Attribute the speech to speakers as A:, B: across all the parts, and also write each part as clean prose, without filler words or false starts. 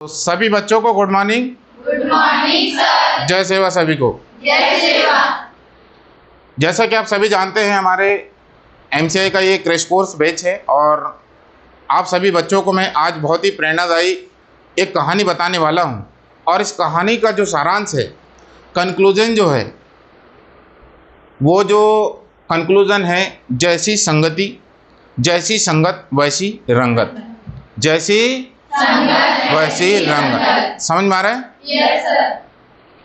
A: तो सभी बच्चों को good morning.
B: Good morning sir.
A: जय सेवा सभी को।
B: जय सेवा।
A: जैसा कि आप सभी जानते हैं, हमारे एमसीआई का ये क्रैश कोर्स बैच है और आप सभी बच्चों को मैं आज बहुत ही प्रेरणादायी एक कहानी बताने वाला हूं। और इस कहानी का जो सारांश है, कंक्लूजन जो है, वो जो कंक्लूजन है, जैसी संगति जैसी संगत वैसी रंगत, जैसी
B: संगत
A: वैसी रंगत। समझ में आ रहा है?
B: Yes sir.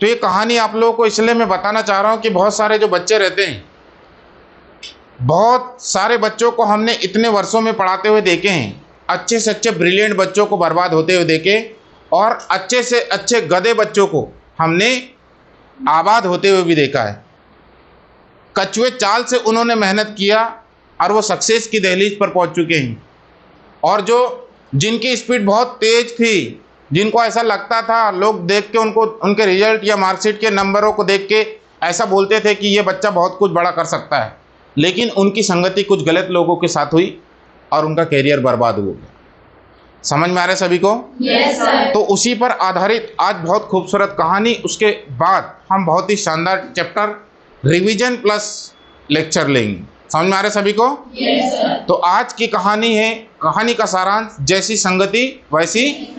A: तो ये कहानी आप लोगों को इसलिए मैं बताना चाह रहा हूँ कि बहुत सारे जो बच्चे रहते हैं, बहुत सारे बच्चों को हमने इतने वर्षों में पढ़ाते हुए देखे हैं, अच्छे से अच्छे ब्रिलियंट बच्चों को बर्बाद होते हुए देखे, और अच्छे से अच्छे गधे बच्चों को हमने आबाद होते हुए भी देखा है। कछुए चाल से उन्होंने मेहनत किया और वो सक्सेस की दहलीज पर पहुंच चुके हैं। और जो जिनकी स्पीड बहुत तेज थी, जिनको ऐसा लगता था, लोग देख के उनको उनके रिजल्ट या मार्कशीट के नंबरों को देख के ऐसा बोलते थे कि ये बच्चा बहुत कुछ बड़ा कर सकता है, लेकिन उनकी संगति कुछ गलत लोगों के साथ हुई और उनका कैरियर बर्बाद हो गया। समझ में आ रहा है सभी को?
B: Yes sir.
A: तो उसी पर आधारित आज बहुत खूबसूरत कहानी, उसके बाद हम बहुत ही शानदार चैप्टर रिवीजन प्लस लेक्चर लेंगे। समझ में आ रहा है सभी को?
B: Yes sir.
A: तो आज की कहानी है, कहानी का सारांश, जैसी संगति वैसी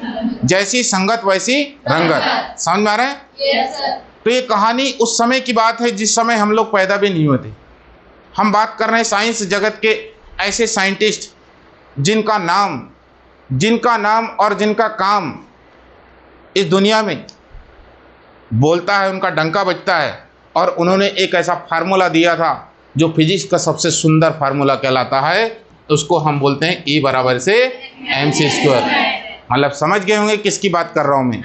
A: जैसी संगत वैसी रंगत। समझ में आ रहा है?
B: Yes sir.
A: तो ये कहानी उस समय की बात है जिस समय हम लोग पैदा भी नहीं हुए थे। हम बात कर रहे हैं साइंस जगत के ऐसे साइंटिस्ट जिनका नाम और जिनका काम इस दुनिया में बोलता है, उनका डंका बजता है। और उन्होंने एक ऐसा फार्मूला दिया था जो फिजिक्स का सबसे सुंदर फार्मूला कहलाता है, उसको हम बोलते हैं E बराबर से mc²। मतलब समझ गए होंगे किसकी बात कर रहा हूं मैं?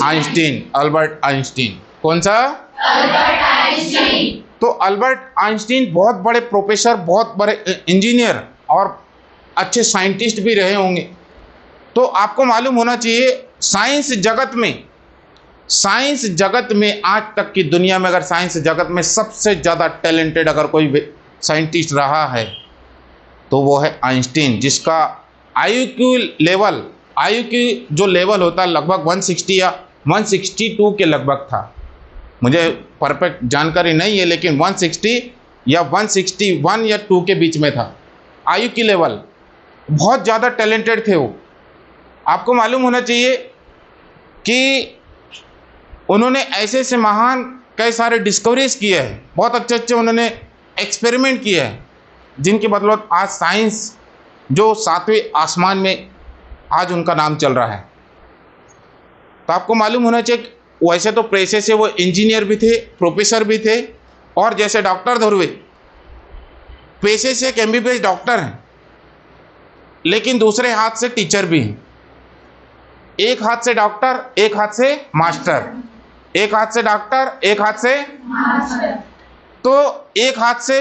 A: Einstein, Albert Einstein. कौन सा?
B: Albert Einstein.
A: तो अल्बर्ट आइंस्टीन बहुत बड़े प्रोफेसर, बहुत बड़े इंजीनियर और अच्छे साइंटिस्ट भी रहे होंगे। तो आपको मालूम होना चाहिए, साइंस जगत में आज तक की दुनिया में, अगर साइंस जगत में सबसे ज़्यादा टैलेंटेड अगर कोई साइंटिस्ट रहा है तो वो है आइंस्टीन, जिसका आयु की जो लेवल होता है लगभग 160 या 162 के लगभग था। मुझे परफेक्ट जानकारी नहीं है, लेकिन 160 या 161 या 2 के बीच में था आयु की लेवल। बहुत ज़्यादा टैलेंटेड थे वो। आपको मालूम होना चाहिए कि उन्होंने ऐसे ऐसे महान कई सारे डिस्कवरीज किए हैं, बहुत अच्छे उन्होंने एक्सपेरिमेंट किए हैं, जिनकी बदौलत आज साइंस जो 7वें आसमान में आज उनका नाम चल रहा है। तो आपको मालूम होना चाहिए, वैसे तो पेशे से वो इंजीनियर भी थे, प्रोफेसर भी थे, और जैसे डॉक्टर ध्रुवे पेशे से एक MBBS डॉक्टर हैं, लेकिन दूसरे हाथ से टीचर भी हैं। एक हाथ से डॉक्टर, एक हाथ से मास्टर, एक हाथ से डॉक्टर, एक हाथ से
B: मास्टर।
A: तो एक हाथ से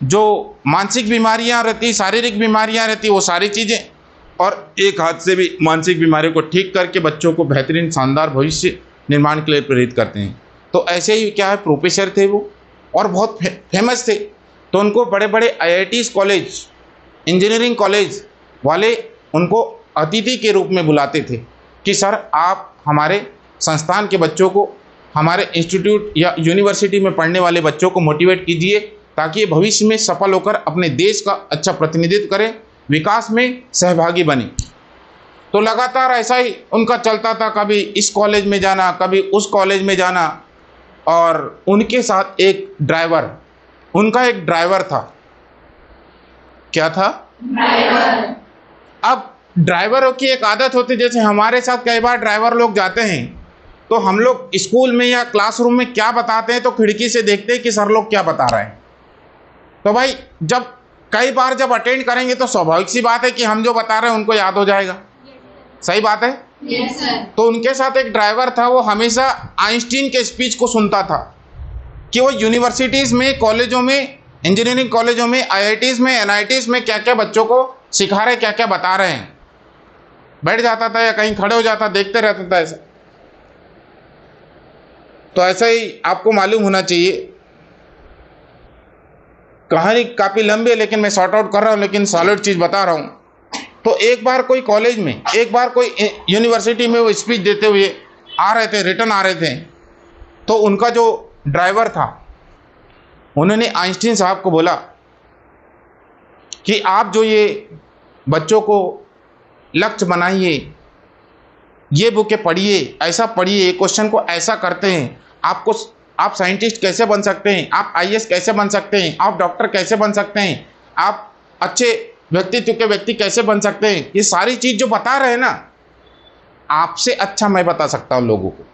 A: जो मानसिक बीमारियां रहती, शारीरिक बीमारियां रहती, वो सारी चीज़ें, और एक हाथ से भी मानसिक बीमारियों को ठीक करके बच्चों को बेहतरीन शानदार भविष्य निर्माण के लिए प्रेरित करते हैं। तो ऐसे ही क्या है, प्रोफेसर थे वो और बहुत फेमस थे। तो उनको बड़े बड़े IITs कॉलेज, इंजीनियरिंग कॉलेज वाले उनको अतिथि के रूप में बुलाते थे कि सर आप हमारे संस्थान के बच्चों को, हमारे इंस्टीट्यूट या यूनिवर्सिटी में पढ़ने वाले बच्चों को मोटिवेट कीजिए, ताकि ये भविष्य में सफल होकर अपने देश का अच्छा प्रतिनिधित्व करें, विकास में सहभागी बने। तो लगातार ऐसा ही उनका चलता था, कभी इस कॉलेज में जाना, कभी उस कॉलेज में जाना। और उनके साथ उनका एक ड्राइवर था। क्या था?
B: ड्राइवर।
A: अब ड्राइवरों की एक आदत होती, जैसे हमारे साथ कई बार ड्राइवर लोग जाते हैं, तो हम लोग स्कूल में या क्लासरूम में क्या बताते हैं तो खिड़की से देखते हैं कि सर लोग क्या बता रहे हैं। तो भाई कई बार जब अटेंड करेंगे तो स्वाभाविक सी बात है कि हम जो बता रहे हैं उनको याद हो जाएगा। सही बात है?
B: Yes sir.
A: तो उनके साथ एक ड्राइवर था, वो हमेशा आइंस्टीन के स्पीच को सुनता था कि वो यूनिवर्सिटीज़ में, कॉलेजों में, इंजीनियरिंग कॉलेजों में, IITs में, NITs में क्या क्या बच्चों को सिखा रहे, क्या क्या बता रहे हैं। बैठ जाता था या कहीं खड़े हो जाता, देखते रहता था ऐसा। तो ऐसा ही आपको मालूम होना चाहिए, कहानी काफ़ी लंबी है लेकिन मैं शॉर्ट आउट कर रहा हूँ, लेकिन सॉलिड चीज़ बता रहा हूँ। तो एक बार कोई कॉलेज में, एक बार कोई यूनिवर्सिटी में वो स्पीच देते हुए आ रहे थे, रिटर्न आ रहे थे, तो उनका जो ड्राइवर था उन्होंने आइंस्टीन साहब को बोला कि आप जो ये बच्चों को लक्ष्य बनाइए, ये बुकें पढ़िए, ऐसा पढ़िए, क्वेश्चन को ऐसा करते हैं, आप साइंटिस्ट कैसे बन सकते हैं, आप आईएएस कैसे बन सकते हैं, आप डॉक्टर कैसे बन सकते हैं, आप अच्छे व्यक्तित्व के व्यक्ति कैसे बन सकते हैं, ये सारी चीज़ जो बता रहे हैं ना, आपसे अच्छा मैं बता सकता हूँ लोगों को।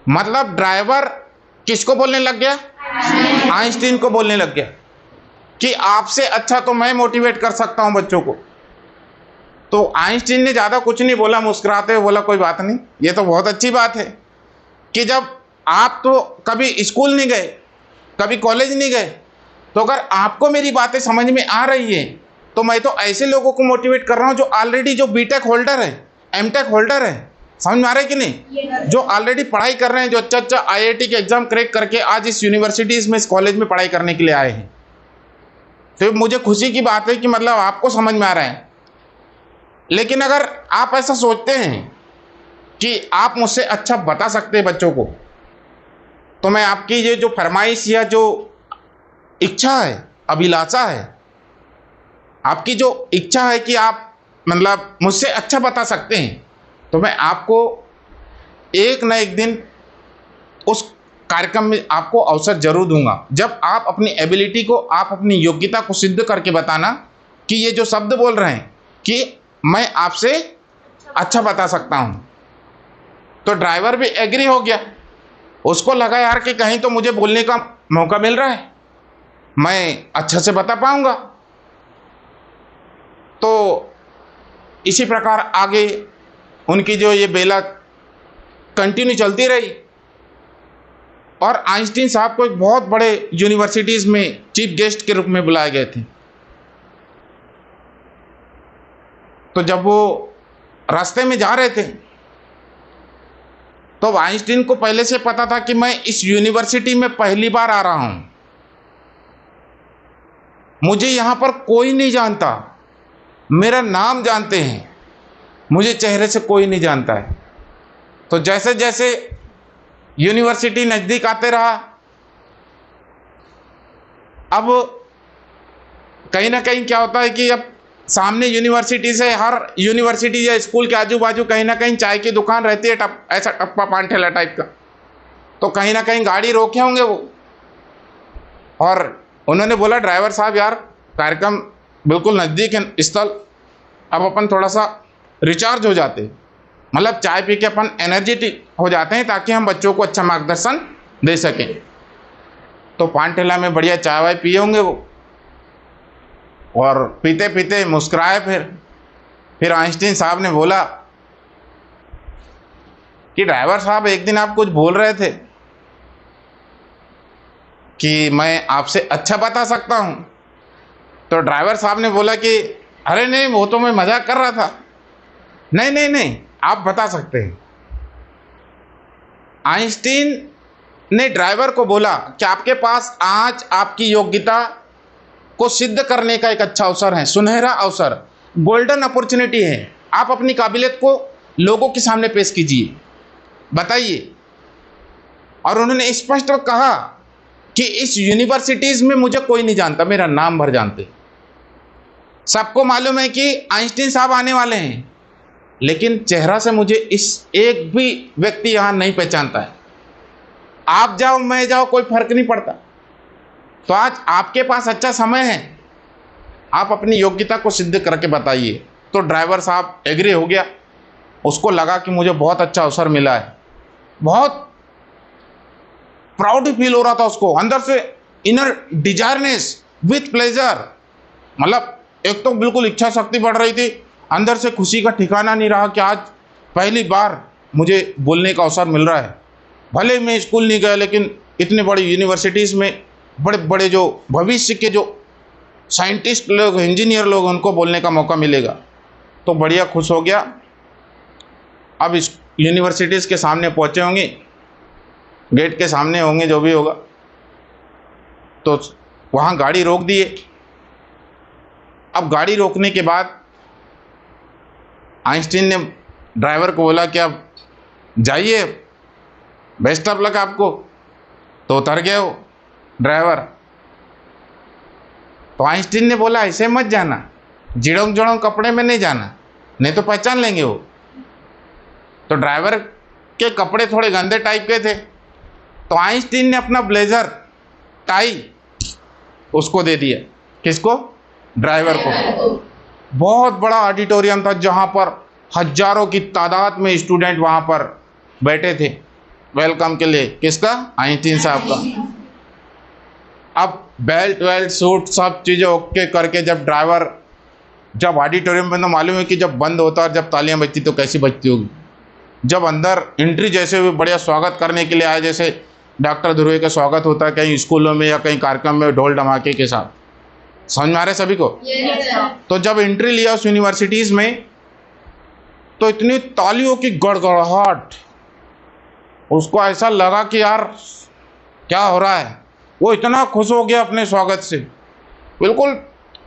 A: मतलब ड्राइवर किसको बोलने लग गया? आइंस्टीन को बोलने लग गया कि आपसे अच्छा तो मैं मोटिवेट कर सकता हूं बच्चों को। तो आइंस्टीन ने ज़्यादा कुछ नहीं बोला, मुस्कुराते हुए बोला कोई बात नहीं, ये तो बहुत अच्छी बात है कि जब आप तो कभी स्कूल नहीं गए, कभी कॉलेज नहीं गए, तो अगर आपको मेरी बातें समझ में आ रही है तो मैं तो ऐसे लोगों को मोटिवेट कर रहा हूँ जो ऑलरेडी जो बीटेक होल्डर है, एमटेक होल्डर है, समझ में आ रहा है कि नहीं, जो ऑलरेडी पढ़ाई कर रहे हैं, जो अच्छा आईआईटी के एग्जाम क्रैक करके आज इस यूनिवर्सिटीज़ में, इस कॉलेज में पढ़ाई करने के लिए आए हैं। तो मुझे खुशी की बात है कि मतलब आपको समझ में आ रहा है। लेकिन अगर आप ऐसा सोचते हैं कि आप मुझसे अच्छा बता सकते हैं बच्चों को, तो मैं आपकी ये जो फरमाइश या जो इच्छा है, अभिलाषा है, आपकी जो इच्छा है कि आप मतलब मुझसे अच्छा बता सकते हैं, तो मैं आपको एक न एक दिन उस कार्यक्रम में आपको अवसर जरूर दूंगा, जब आप अपनी एबिलिटी को, आप अपनी योग्यता को सिद्ध करके बताना कि ये जो शब्द बोल रहे हैं कि मैं आपसे अच्छा बता सकता हूं। तो ड्राइवर भी एग्री हो गया, उसको लगा यार कि कहीं तो मुझे बोलने का मौका मिल रहा है, मैं अच्छा से बता पाऊंगा। तो इसी प्रकार आगे उनकी जो ये बेला कंटिन्यू चलती रही और आइंस्टीन साहब को एक बहुत बड़े यूनिवर्सिटीज़ में चीफ गेस्ट के रूप में बुलाए गए थे। तो जब वो रास्ते में जा रहे थे तो आइंस्टीन को पहले से पता था कि मैं इस यूनिवर्सिटी में पहली बार आ रहा हूं, मुझे यहां पर कोई नहीं जानता, मेरा नाम जानते हैं, मुझे चेहरे से कोई नहीं जानता है। तो जैसे जैसे यूनिवर्सिटी नज़दीक आते रहा, अब कहीं ना कहीं क्या होता है कि अब सामने यूनिवर्सिटी से, हर यूनिवर्सिटी या स्कूल के आजू बाजू कहीं ना कहीं चाय की दुकान रहती है, ऐसा टप्पा पान ठेला टाइप का। तो कहीं ना कहीं गाड़ी रोके होंगे वो, और उन्होंने बोला ड्राइवर साहब यार कार्यक्रम बिल्कुल नज़दीक है स्थल, अब अपन थोड़ा सा रिचार्ज हो जाते, मतलब चाय पी के अपन एनर्जेटिक हो जाते हैं ताकि हम बच्चों को अच्छा मार्गदर्शन दे सकें। तो पान ठेला में बढ़िया चाय वाय पिए होंगे वो, और पीते पीते मुस्कुराए। फिर आइंस्टीन साहब ने बोला कि ड्राइवर साहब एक दिन आप कुछ बोल रहे थे कि मैं आपसे अच्छा बता सकता हूं। तो ड्राइवर साहब ने बोला कि अरे नहीं, वो तो मैं मजाक कर रहा था, नहीं नहीं नहीं, आप बता सकते हैं। आइंस्टीन ने ड्राइवर को बोला कि आपके पास आज आपकी योग्यता को सिद्ध करने का एक अच्छा अवसर है, सुनहरा अवसर, गोल्डन अपॉर्चुनिटी है, आप अपनी काबिलियत को लोगों के सामने पेश कीजिए, बताइए। और उन्होंने स्पष्ट कहा कि इस यूनिवर्सिटीज़ में मुझे कोई नहीं जानता, मेरा नाम भर जानते, सबको मालूम है कि आइंस्टीन साहब आने वाले हैं, लेकिन चेहरा से मुझे इस एक भी व्यक्ति यहाँ नहीं पहचानता है। आप जाओ मैं जाओ कोई फर्क नहीं पड़ता। तो आज आपके पास अच्छा समय है, आप अपनी योग्यता को सिद्ध करके बताइए। तो ड्राइवर साहब एग्री हो गया, उसको लगा कि मुझे बहुत अच्छा अवसर मिला है, बहुत प्राउड फील हो रहा था उसको अंदर से, इनर डिजायरनेस विथ प्लेजर, मतलब एक तो बिल्कुल इच्छा शक्ति बढ़ रही थी, अंदर से खुशी का ठिकाना नहीं रहा कि आज पहली बार मुझे बोलने का अवसर मिल रहा है। भले मैं स्कूल नहीं गया, लेकिन इतने बड़ी यूनिवर्सिटीज़ में बड़े बड़े जो भविष्य के जो साइंटिस्ट लोग, इंजीनियर लोग, उनको बोलने का मौका मिलेगा। तो बढ़िया खुश हो गया। अब इस यूनिवर्सिटीज़ के सामने पहुँचे होंगे, गेट के सामने होंगे, जो भी होगा, तो वहाँ गाड़ी रोक दिए। अब गाड़ी रोकने के बाद आइंस्टीन ने ड्राइवर को बोला कि अब जाइए, बेस्ट ऑफ लक आपको। तो उतर गए वो ड्राइवर। तो आइंस्टीन ने बोला ऐसे मत जाना, जिड़ों जड़ों कपड़े में नहीं जाना, नहीं तो पहचान लेंगे वो। तो ड्राइवर के कपड़े थोड़े गंदे टाइप के थे, तो आइंस्टीन ने अपना ब्लेजर टाई उसको दे दिया। किसको? ड्राइवर को। बहुत बड़ा ऑडिटोरियम था जहाँ पर हजारों की तादाद में स्टूडेंट वहाँ पर बैठे थे वेलकम के लिए। किसका? आइंस्टीन साहब का। अब बेल्ट वेल्ट सूट सब चीज़ें ओके करके जब ऑडिटोरियम में, तो मालूम है कि जब बंद होता और जब तालियां बजती तो कैसी बजती होगी। जब अंदर एंट्री जैसे हुए, बढ़िया स्वागत करने के लिए आए, जैसे डॉक्टर ध्रुव का स्वागत होता है कहीं स्कूलों में या कहीं कार्यक्रम में ढोल धमाके के साथ। समझ में आ रहे सभी को? तो जब एंट्री लिया उस यूनिवर्सिटीज़ में, तो इतनी तालियों की गड़गड़ाहट, उसको ऐसा लगा कि यार क्या हो रहा है। वो इतना खुश हो गया अपने स्वागत से। बिल्कुल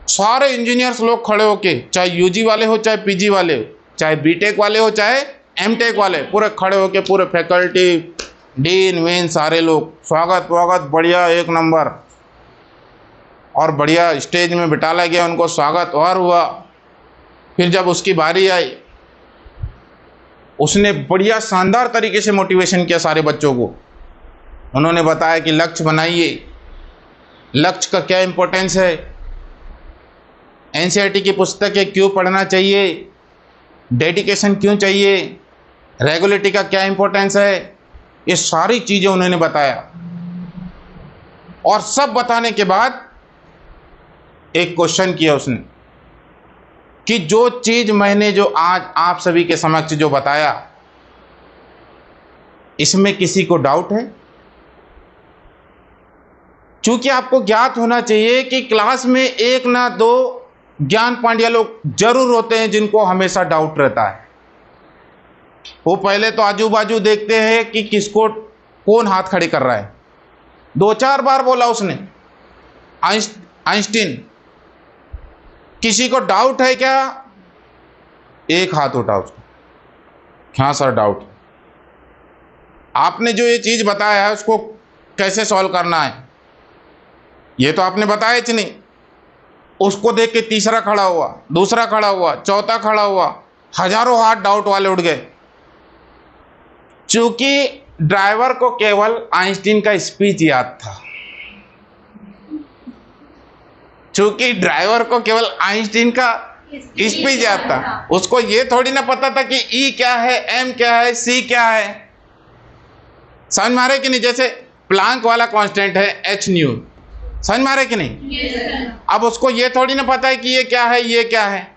A: सारे इंजीनियर्स लोग खड़े होके, चाहे यूजी वाले हो, चाहे पीजी वाले हो, चाहे बीटेक वाले हो, चाहे एमटेक वाले, पूरे खड़े होके, पूरे फैकल्टी, डीन वीन, सारे लोग स्वागत वागत बढ़िया एक नंबर। और बढ़िया स्टेज में बिठाला गया उनको, स्वागत और हुआ। फिर जब उसकी बारी आई, उसने बढ़िया शानदार तरीके से मोटिवेशन किया सारे बच्चों को। उन्होंने बताया कि लक्ष्य बनाइए, लक्ष्य का क्या इम्पोर्टेंस है, एनसीईआरटी की पुस्तकें क्यों पढ़ना चाहिए, डेडिकेशन क्यों चाहिए, रेगुलरिटी का क्या इम्पोर्टेंस है, ये सारी चीज़ें उन्होंने बताया। और सब बताने के बाद एक क्वेश्चन किया उसने कि जो चीज़ मैंने जो आज आप सभी के समक्ष जो बताया, इसमें किसी को डाउट है? क्योंकि आपको ज्ञात होना चाहिए कि क्लास में एक ना दो ज्ञान पांड्या लोग जरूर होते हैं जिनको हमेशा डाउट रहता है। वो पहले तो आजू बाजू देखते हैं कि किसको कौन हाथ खड़े कर रहा है। 2-4 बार बोला उसने, आइंस्टीन, किसी को डाउट है क्या? एक हाथ उठा उसको, हाँ सर डाउट। आपने जो ये चीज़ बताया है उसको कैसे सॉल्व करना है, ये तो आपने बताया ही नहीं। उसको देख के तीसरा खड़ा हुआ, दूसरा खड़ा हुआ, चौथा खड़ा हुआ, हजारों हाथ डाउट वाले उठ गए। चूंकि ड्राइवर को केवल आइंस्टीन का स्पीच याद था, चूंकि ड्राइवर को केवल आइंस्टीन का स्पीच याद था, उसको ये थोड़ी ना पता था कि ई क्या है, एम क्या है, सी क्या है। समझ में आ रहे कि नहीं? जैसे प्लांक वाला कांस्टेंट है एच न्यू, समझ में आ रहे कि नहीं? अब उसको ये थोड़ी ना पता है कि ये क्या है, ये क्या है।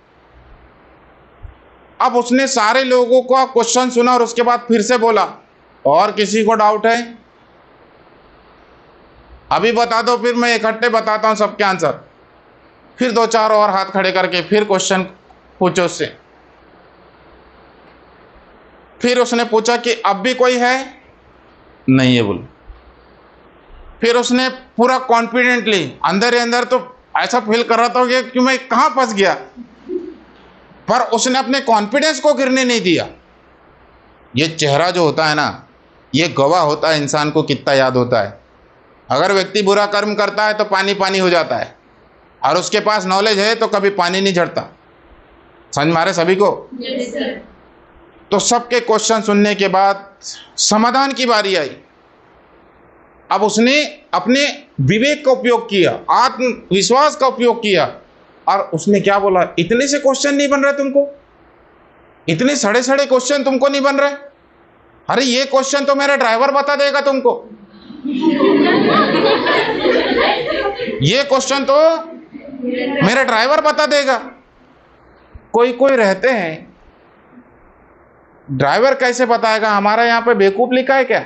A: अब उसने सारे लोगों का क्वेश्चन सुना और उसके बाद फिर से बोला, और किसी को डाउट है? अभी बता दो, फिर मैं इकट्ठे बताता हूं सबके आंसर। फिर 2-4 और हाथ खड़े करके फिर क्वेश्चन पूछो उससे। फिर उसने पूछा कि अब भी कोई है? नहीं है बोलो। फिर उसने पूरा कॉन्फिडेंटली, अंदर ही अंदर तो ऐसा फील कर रहा था कि मैं कहाँ फंस गया, पर उसने अपने कॉन्फिडेंस को गिरने नहीं दिया। ये चेहरा जो होता है ना, ये गवाह होता है इंसान को कितना याद होता है। अगर व्यक्ति बुरा कर्म करता है तो पानी पानी हो जाता है, और उसके पास नॉलेज है तो कभी पानी नहीं झड़ता। समझ मारे सभी को? तो सबके क्वेश्चन सुनने के बाद समाधान की बारी आई। अब उसने अपने विवेक का उपयोग किया, आत्मविश्वास का उपयोग किया, और उसने क्या बोला, इतने से क्वेश्चन नहीं बन रहे तुमको, इतने सड़े सड़े क्वेश्चन तुमको नहीं बन रहे? अरे ये क्वेश्चन तो मेरा ड्राइवर बता देगा तुमको, ये क्वेश्चन तो मेरा ड्राइवर बता देगा। कोई कोई रहते हैं, ड्राइवर कैसे बताएगा, हमारा यहाँ पे बेवकूफ लिखा है क्या?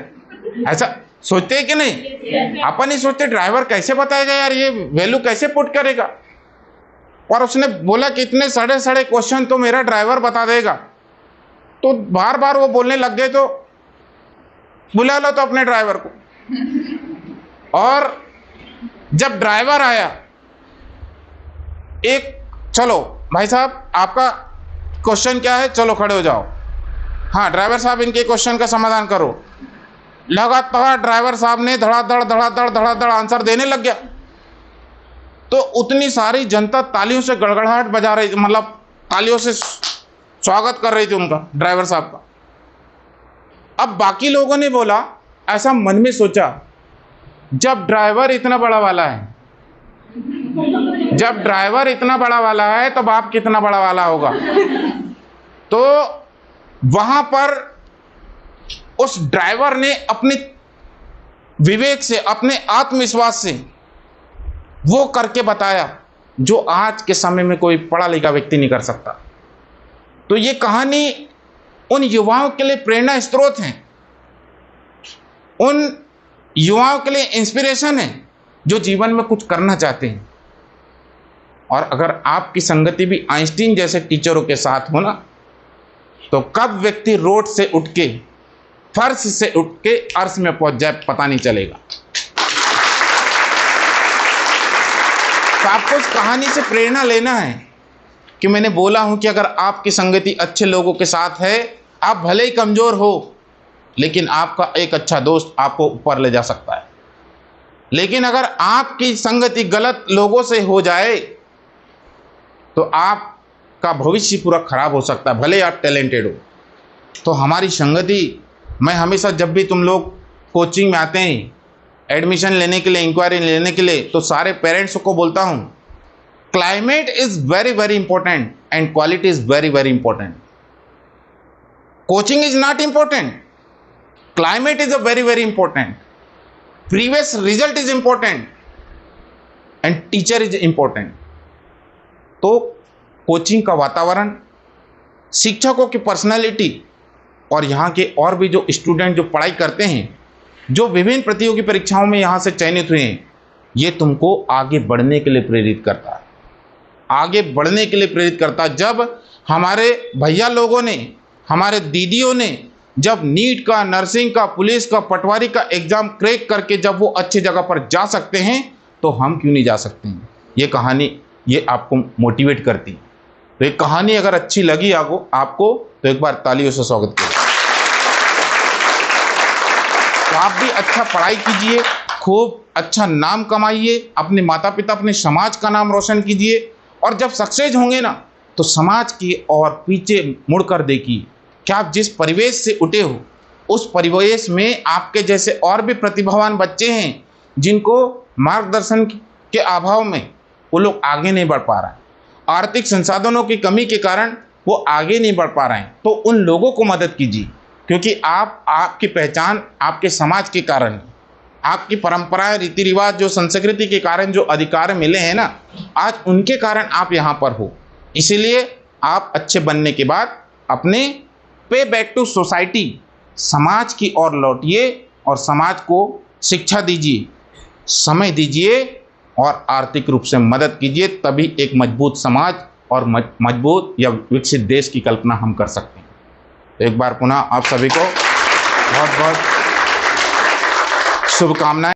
A: ऐसा सोचते हैं कि नहीं? अपन ही सोचते ड्राइवर कैसे बताएगा यार, ये वैल्यू कैसे पुट करेगा। और उसने बोला कि इतने सड़े सड़े क्वेश्चन तो मेरा ड्राइवर बता देगा। तो बार बार वो बोलने लग गए, तो बुला लो तो अपने ड्राइवर को। और जब ड्राइवर आया, एक चलो भाई साहब आपका क्वेश्चन क्या है, चलो खड़े हो जाओ। हाँ ड्राइवर साहब इनके क्वेश्चन का समाधान करो। लगातार ड्राइवर साहब ने धड़ाधड़ आंसर देने लग गया। तो उतनी सारी जनता तालियों से गड़गड़ाहट बजा रही थी, मतलब तालियों से स्वागत कर रही थी उनका, ड्राइवर साहब का। अब बाकी लोगों ने बोला, ऐसा मन में सोचा, जब ड्राइवर इतना बड़ा वाला है, जब ड्राइवर इतना बड़ा वाला है तो बाप कितना बड़ा वाला होगा। तो वहां पर उस ड्राइवर ने अपने विवेक से, अपने आत्मविश्वास से वो करके बताया जो आज के समय में कोई पढ़ा लिखा व्यक्ति नहीं कर सकता। तो ये कहानी उन युवाओं के लिए प्रेरणा स्रोत है, उन युवाओं के लिए इंस्पिरेशन है जो जीवन में कुछ करना चाहते हैं। और अगर आपकी संगति भी आइंस्टीन जैसे टीचरों के साथ हो ना, तो कब व्यक्ति रोड से उठ के, फर्श से उठ के अर्श में पहुंच जाए पता नहीं चलेगा। तो आपको इस कहानी से प्रेरणा लेना है कि मैंने बोला हूं कि अगर आपकी संगति अच्छे लोगों के साथ है, आप भले ही कमजोर हो, लेकिन आपका एक अच्छा दोस्त आपको ऊपर ले जा सकता है। लेकिन अगर आपकी संगति गलत लोगों से हो जाए तो आपका भविष्य पूरा खराब हो सकता है, भले आप टैलेंटेड हो। तो हमारी संगति, मैं हमेशा जब भी तुम लोग कोचिंग में आते हैं एडमिशन लेने के लिए, इंक्वायरी लेने के लिए, तो सारे पेरेंट्स को बोलता हूं, climate is very very important and quality is very very important. Coaching is not important, climate is a very very important, previous result is important and teacher is important. तो coaching का वातावरण, शिक्षकों की personality और यहाँ के और भी जो स्टूडेंट जो पढ़ाई करते हैं, जो विभिन्न प्रतियोगी परीक्षाओं में यहाँ से चयनित हुए हैं, ये तुमको आगे बढ़ने के लिए प्रेरित करता है, आगे बढ़ने के लिए प्रेरित करता है। जब हमारे भैया लोगों ने, हमारे दीदियों ने जब नीट का, नर्सिंग का, पुलिस का, पटवारी का एग्जाम क्रैक करके जब वो अच्छी जगह पर जा सकते हैं, तो हम क्यों नहीं जा सकते हैं। ये कहानी ये आपको मोटिवेट करती। तो एक कहानी अगर अच्छी लगी आपको तो एक बार तालियों से स्वागत करें। तो आप भी अच्छा पढ़ाई कीजिए, खूब अच्छा नाम कमाइए, अपने माता पिता, अपने समाज का नाम रोशन कीजिए। और जब सक्सेस होंगे ना, तो समाज की और पीछे मुड़कर देखिए कि आप जिस परिवेश से उठे हो, उस परिवेश में आपके जैसे और भी प्रतिभावान बच्चे हैं जिनको मार्गदर्शन के अभाव में वो लोग आगे नहीं बढ़ पा रहे हैं, आर्थिक संसाधनों की कमी के कारण वो आगे नहीं बढ़ पा रहे हैं। तो उन लोगों को मदद कीजिए, क्योंकि आपकी पहचान आपके समाज के कारण है, आपकी परंपराएं, रीति रिवाज, जो संस्कृति के कारण जो अधिकार मिले हैं ना, आज उनके कारण आप यहाँ पर हो। इसीलिए आप अच्छे बनने के बाद अपने पे बैक टू सोसाइटी, समाज की ओर लौटिए और समाज को शिक्षा दीजिए, समय दीजिए और आर्थिक रूप से मदद कीजिए। तभी एक मजबूत समाज और मजबूत या विकसित देश की कल्पना हम कर सकते हैं। तो एक बार पुनः आप सभी को बहुत बहुत शुभकामनाएं।